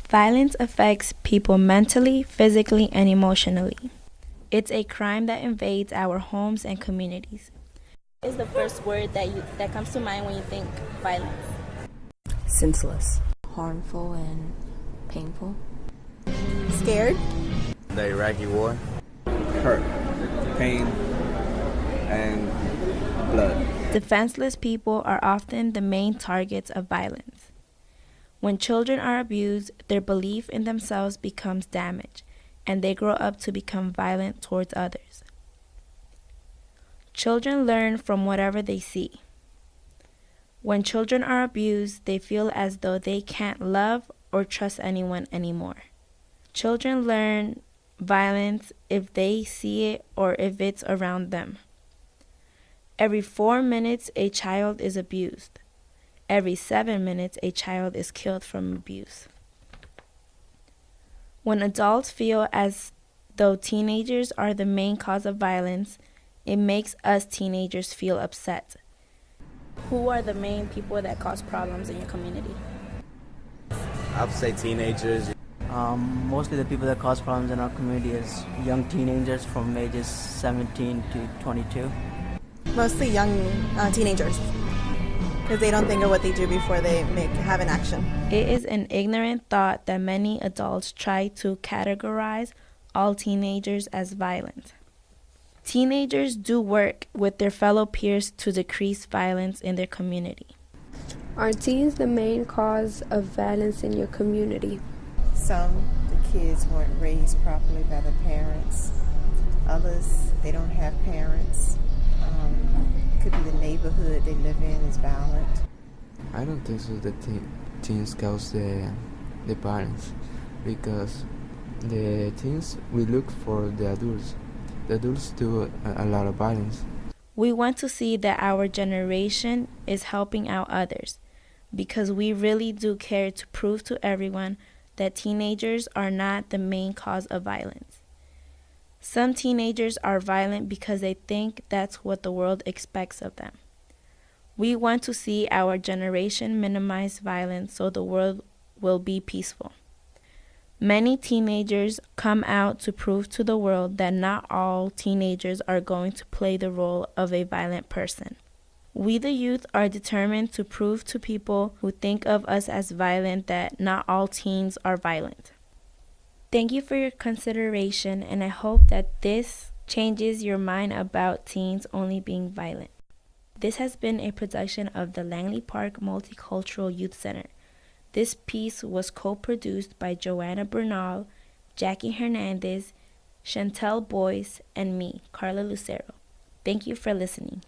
Violence affects people mentally, physically, and emotionally. It's a crime that invades our homes and communities. What is the first word that comes to mind when you think violence? Senseless. Harmful and painful. Scared. The Iraqi war. Hurt, pain, and blood. Defenseless people are often the main targets of violence. When children are abused, their belief in themselves becomes damaged, and they grow up to become violent towards others. Children learn from whatever they see. When children are abused, they feel as though they can't love or trust anyone anymore. Children learn violence if they see it or if it's around them. Every 4 minutes, a child is abused. Every 7 minutes, a child is killed from abuse. When adults feel as though teenagers are the main cause of violence, it makes us teenagers feel upset. Who are the main people that cause problems in your community? I would say teenagers. Mostly the people that cause problems in our community is young teenagers from ages 17 to 22. Mostly young teenagers, because they don't think of what they do before they have an action. It is an ignorant thought that many adults try to categorize all teenagers as violent. Teenagers do work with their fellow peers to decrease violence in their community. Are teens the main cause of violence in your community? Some, the kids weren't raised properly by the parents. Others, they don't have parents. Could be the neighborhood they live in is violent. I don't think so that teens cause the violence, because the teens will look for the adults. The adults do a lot of violence. We want to see that our generation is helping out others, because we really do care to prove to everyone that teenagers are not the main cause of violence. Some teenagers are violent because they think that's what the world expects of them. We want to see our generation minimize violence so the world will be peaceful. Many teenagers come out to prove to the world that not all teenagers are going to play the role of a violent person. We the youth are determined to prove to people who think of us as violent that not all teens are violent. Thank you for your consideration, and I hope that this changes your mind about teens only being violent. This has been a production of the Langley Park Multicultural Youth Center. This piece was co-produced by Joanna Bernal, Jackie Hernandez, Chantel Boyce, and me, Carla Lucero. Thank you for listening.